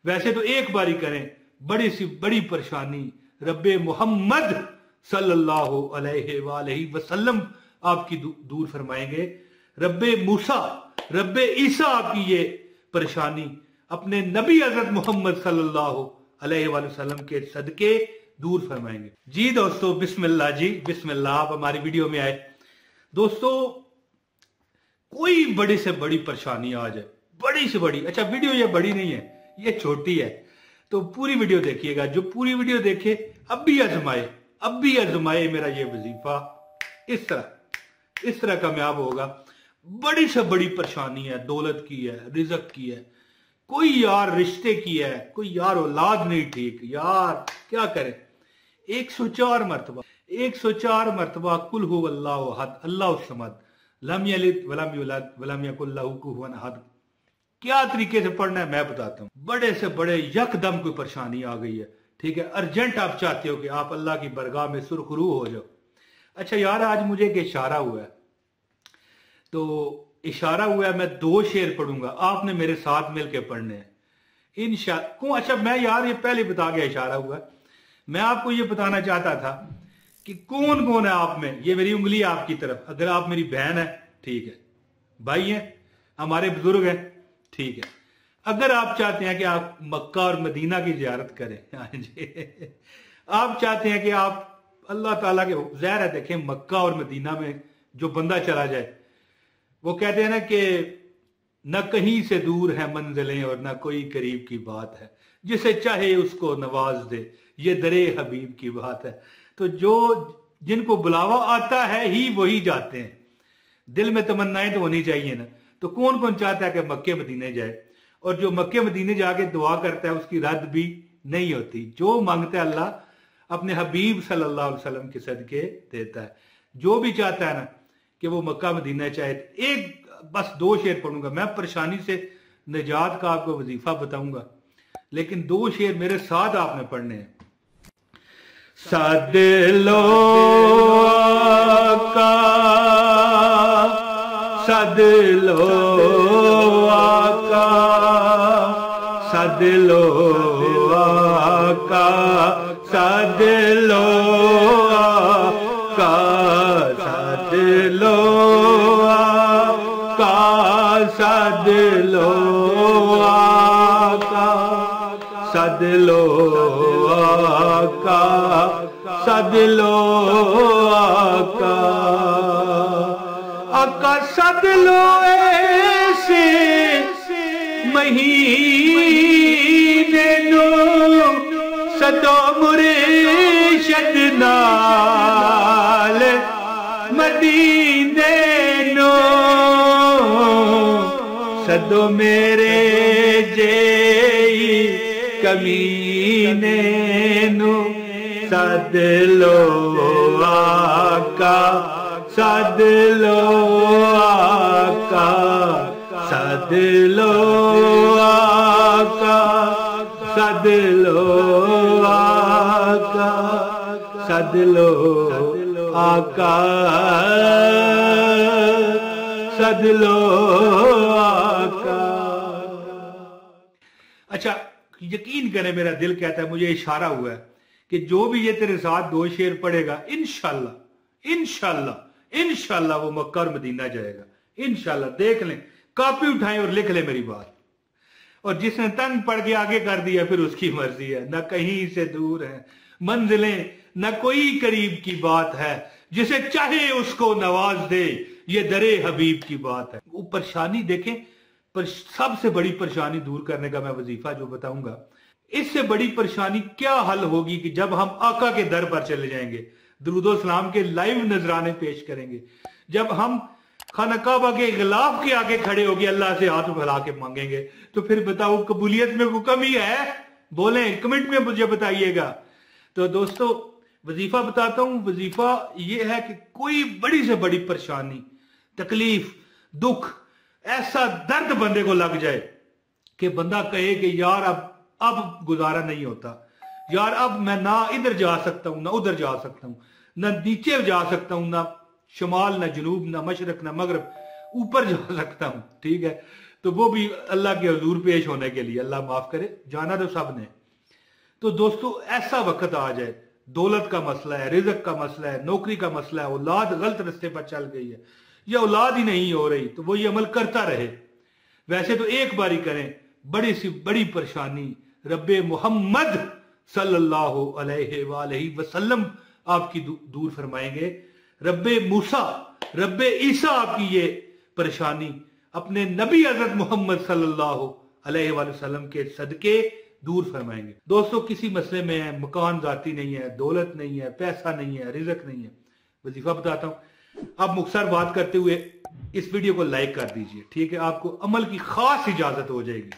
वैसे तो एक बारी करें, बड़ी सी बड़ी परेशानी रब्बे मोहम्मद सल्लल्लाहु अलैहि वसल्लम आपकी दूर फरमाएंगे। रब्बे मूसा, रब्बे ईसा आपकी ये परेशानी अपने नबी हजरत मोहम्मद सल्लल्लाहु अलैहि वसल्लम के सदके दूर फरमाएंगे। जी दोस्तों, बिस्मिल्लाह जी, बिस्मिल्लाह। आप हमारी वीडियो में आए दोस्तों। कोई बड़ी से बड़ी परेशानी आ जाए, बड़ी से बड़ी, अच्छा वीडियो ये बड़ी नहीं है, ये छोटी है, तो पूरी वीडियो देखिएगा। जो पूरी वीडियो देखे अब भी आजमाए मेरा ये वजीफा, इस तरह कामयाब होगा। बड़ी से बड़ी परेशानी है, दौलत की है, रिज़्क की है, कोई यार रिश्ते की है, कोई यार औलाद नहीं ठीक, यार क्या करे। 104 मरतबा कुल हु अल्लाहु अहद अल्लाहु समद लम यलिद वलम यूलद वलम यकुल लहू कुफुवन अहद। क्या तरीके से पढ़ना है मैं बताता हूँ। बड़े से बड़े यकदम कोई परेशानी आ गई है, ठीक है, अर्जेंट आप चाहते हो कि आप अल्लाह की बरगाह में सुरखरू हो जाओ। अच्छा यार, आज मुझे एक इशारा हुआ है, तो इशारा हुआ है, मैं 2 शेर पढ़ूंगा, आपने मेरे साथ मिलकर पढ़ने हैं इंशाअल्लाह। अच्छा मैं यार ये पहले बता गया इशारा हुआ है, मैं आपको ये बताना चाहता था कि कौन कौन है आप में। ये मेरी उंगली है आपकी तरफ, अगर आप मेरी बहन है ठीक है, भाई हैं, हमारे बुजुर्ग हैं ठीक है। अगर आप चाहते हैं कि आप मक्का और मदीना की जियारत करें, हाँ जी, आप चाहते हैं कि आप अल्लाह ताला के ज़ाहिर है, देखें मक्का और मदीना में जो बंदा चला जाए, वो कहते हैं ना कि न कहीं से दूर है मंजिलें और न कोई करीब की बात है, जिसे चाहे उसको नवाज दे, ये दरे हबीब की बात है। तो जो जिनको बुलावा आता है ही वही जाते हैं, दिल में तमन्नाएं तो होनी चाहिए ना। तो कौन कौन चाहता है कि मक्के मदीने जाए, और जो मक्के मदीने जाके दुआ करता है उसकी रद्द भी नहीं होती। जो मांगता है अल्लाह अपने हबीब सल्लल्लाहु अलैहि वसल्लम के सदके देता है। जो भी चाहता है ना कि वो मक्का मदीना चाहे, एक बस 2 शेर पढ़ूंगा मैं, परेशानी से निजात का आपको वजीफा बताऊंगा, लेकिन 2 शेर मेरे साथ आपने पढ़ने हैं। सद लो आका, सद लो आका, सद लो आका, सद लो आका, सद लो आका, सद लो आका, सद लो आका, सद लो आका, आका सद लो ऐसे महीने नो, सदो मुर्शिद नाल मदीने नो, सदो मेरे जेई कमीने नो, सद लो आका, सद लो आका, सद लो आका, सद लो आका, सद लो आका, सद लो आका। अच्छा यकीन करें, मेरा दिल कहता है, मुझे इशारा हुआ है कि जो भी ये तेरे साथ 2 शेर पढ़ेगा इंशाल्लाह इंशाल्लाह इंशाल्लाह वो मक्का और मदीना जाएगा इंशाल्लाह। देख लें, कॉपी उठाएं और लिख लें मेरी बात। और जिसने तंग पढ़ के आगे कर दिया फिर उसकी मर्जी है, न कहीं से दूर है मंजिलें, न कोई करीब की बात है, जिसे चाहे उसको नवाज दे, ये दरे हबीब की बात है। वो परेशानी देखें, पर सबसे बड़ी परेशानी दूर करने का मैं वजीफा जो बताऊंगा, इससे बड़ी परेशानी क्या हल होगी कि जब हम आका के दर पर चले जाएंगे, दुरूदो सलाम के लाइव नजराने पेश करेंगे, जब हम खाना काबा के गिलाफ के आगे खड़े होके अल्लाह से हाथ फैला के मांगेंगे, तो फिर बताओ कबूलियत में कोई कमी है? बोले कमेंट में मुझे बताइएगा। तो दोस्तों वजीफा बताता हूं। वजीफा ये है कि कोई बड़ी से बड़ी परेशानी, तकलीफ, दुख, ऐसा दर्द बंदे को लग जाए कि बंदा कहे कि यार अब गुजारा नहीं होता, यार अब मैं ना इधर जा सकता हूं ना उधर जा सकता हूं, ना नीचे जा सकता हूं, ना शुमाल, ना जनूब, ना मशरक, ना मगरब, ऊपर जा सकता हूं। ठीक है, तो वो भी अल्लाह के हुजूर पेश होने के लिए, अल्लाह माफ करे, जाना तो सब ने। तो दोस्तों ऐसा वक्त आ जाए, दौलत का मसला है, रिज़्क का मसला है, नौकरी का मसला है, औलाद गलत रास्ते पर चल गई है या औलाद ही नहीं हो रही, तो वो ये अमल करता रहे। वैसे तो एक बारी करें, बड़ी सी बड़ी परेशानी रब्बे मोहम्मद सल्लल्लाहु अलैहि वसल्लम आपकी दूर फरमाएंगे। रब्बे मूसा, रब्बे ईसा आपकी ये परेशानी अपने नबी हजरत मोहम्मद सल्लल्लाहु अलैहि वसल्लम के सदके दूर फरमाएंगे। दोस्तों किसी मसले में है, मकान जाती नहीं है, दौलत नहीं है, पैसा नहीं है, रिज़्क नहीं है, वजीफा बताता हूं। अब मुख्तसर बात करते हुए इस वीडियो को लाइक कर दीजिए, ठीक है, आपको अमल की खास इजाजत हो जाएगी।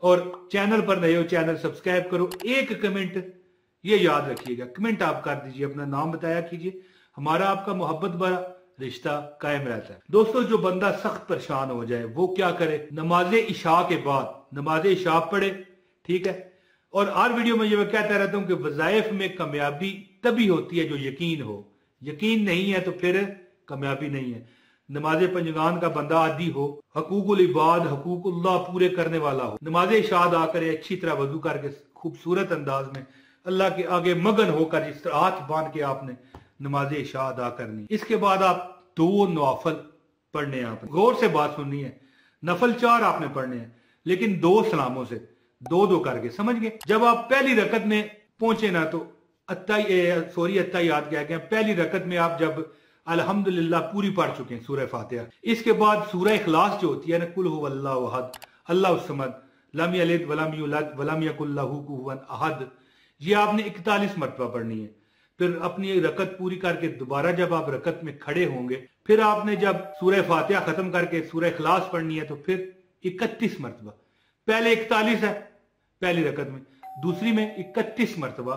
और चैनल पर नए हो, चैनल सब्सक्राइब करो। एक कमेंट ये याद रखिएगा, कमेंट आप कर दीजिए, अपना नाम बताया कीजिए, हमारा आपका मोहब्बत भरा रिश्ता कायम रहता है। दोस्तों जो बंदा सख्त परेशान हो जाए वो क्या करे, नमाज इशा के बाद नमाज इशा पढ़े, ठीक है। और हर वीडियो में ये मैं कहता रहता हूं कि वज़ाइफ में कामयाबी तभी होती है जो यकीन हो, यकीन नहीं है तो फिर कामयाबी नहीं है। नमाज पंजगान का बंदा आदि हो, हकूकुल इबाद हकूकुल्लाह पूरे करने वाला हो, नमाज इशा अदा करे अच्छी तरह वजू करके खूबसूरत अंदाज में अल्लाह के आगे मगन होकर, जिस तरह हाथ बांध के आपने नमाज इशा अदा करनी। इसके बाद आप 2 नवाफल पढ़ने हैं, आपने गौर से बात सुननी है। नफल 4 आपने पढ़ने हैं, लेकिन 2 सलामों से, 2 करके, समझ गए। जब आप पहली रकत में पहुंचे ना तो अत्ताहियात कह गए, पहली रकत में आप जब अल्हम्दुलिल्लाह पूरी पढ़ चुके हैं सूरह फातिहा, इसके बाद सूरह इखलास जो होती है ना, कुल हुवल्लाहु अहद अल्लाहु समद लम यलिद वलम यूलद वलम यकुल लहू कुफुवन अहद, ये आपने 41 मरतबा पढ़नी है। फिर अपनी रकत पूरी करके दोबारा जब आप रकत में खड़े होंगे, फिर आपने जब सूरह फातिहा खत्म करके सूरह इखलास पढ़नी है तो फिर 31 मरतबा। पहले 41 है पहली रकत में, दूसरी में 31 मरतबा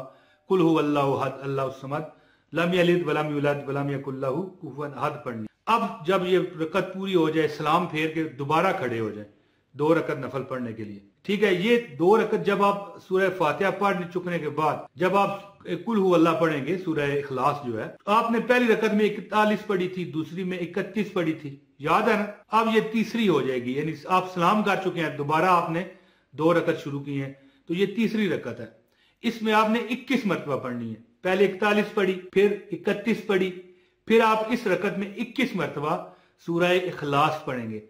कुल हुवल्लाहु अहद अल्लाहु समद लम यलिद वलम यूलद वलम यकुल लहू कुफुवन अहद पढ़नी। अब जब ये रकत पूरी हो जाए, सलाम फेर के दोबारा खड़े हो जाए 2 रकत नफल पढ़ने के लिए, ठीक है। ये 2 रकत जब आप सूरह फातिहा पढ़ चुकने के बाद जब आप कुल हुवल्लाह पढ़ेंगे, सूरह इखलास जो है, आपने पहली रकत में 41 पढ़ी थी, दूसरी में 31 पढ़ी थी, याद है ना। अब ये तीसरी हो जाएगी, यानी आप सलाम कर चुके हैं, दोबारा आपने 2 रकत शुरू की है, तो ये तीसरी रकत है। इसमें आपने 21 मरतबा पढ़नी है। पहले 41 पढ़ी, फिर 31 पढ़ी, फिर आप इस रकत में 21 मरतबा सूरह इखलास पढ़ेंगे,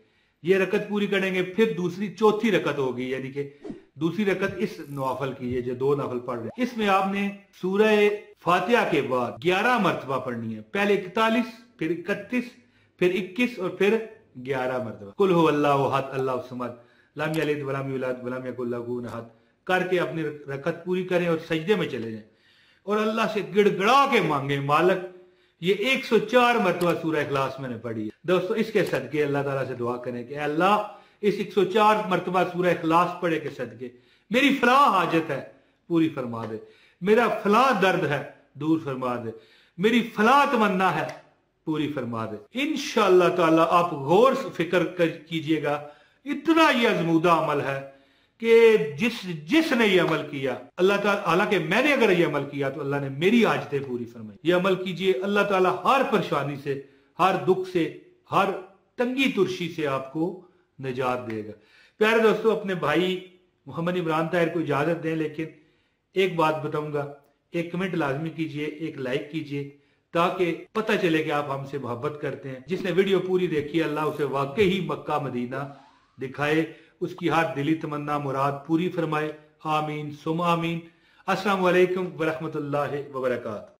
ये रकत पूरी करेंगे। फिर दूसरी चौथी रकत होगी, यानी कि दूसरी रकत इस नवाफल की है जो 2 नफल पढ़ रहे हैं, इसमें आपने सूरह फातिहा के बाद 11 मरतबा पढ़नी है। पहले 41, फिर 31, फिर 21 और फिर 11 मरतबा कुल हुवल्लाहु अहद अल्लाहु समद लम यलिद वलम यूलद वलम यकुल लहू कुफुवन अहद करके अपनी रकत पूरी करें और सजदे में चले जाएं और अल्लाह से गिड़गिड़ा के मांगे, मालिक ये 104 मरतबा सूरह इखलास मैंने पढ़ी है। दोस्तों इसके सदके अल्लाह ताला से दुआ करें कि अल्लाह इस 104 मरतबा सूरह इखलास पढ़े के सदके मेरी फलां हाजत है पूरी फरमा दे, मेरा फलां दर्द है दूर फरमा दे, मेरी फलां तमन्ना है पूरी फरमा दे। इंशाअल्लाह ताला आप गौर से फिक्र कीजिएगा, इतना ये अजमूदा अमल है कि जिसने ये अमल किया अल्लाह ताला, हालांकि मैंने अगर ये अमल किया तो अल्लाह ने मेरी आजतें पूरी फरमाई। ये अमल कीजिए, अल्लाह ताला हर परेशानी से, हर दुख से, हर तंगी तुर्शी से आपको निजात देगा। प्यारे दोस्तों, अपने भाई मोहम्मद इमरान ताहिर को इजाजत दें, लेकिन एक बात बताऊंगा, एक कमेंट लाजमी कीजिए, एक लाइक कीजिए, ताकि पता चले कि आप हमसे मोहब्बत करते हैं। जिसने वीडियो पूरी देखी अल्लाह उसे वाकई ही मक्का मदीना दिखाए, उसकी हर दिली तमन्ना मुराद पूरी फरमाए। आमीन सुम आमीन। अस्सलाम वालेकुम व रहमतुल्लाहि व बरकातहू।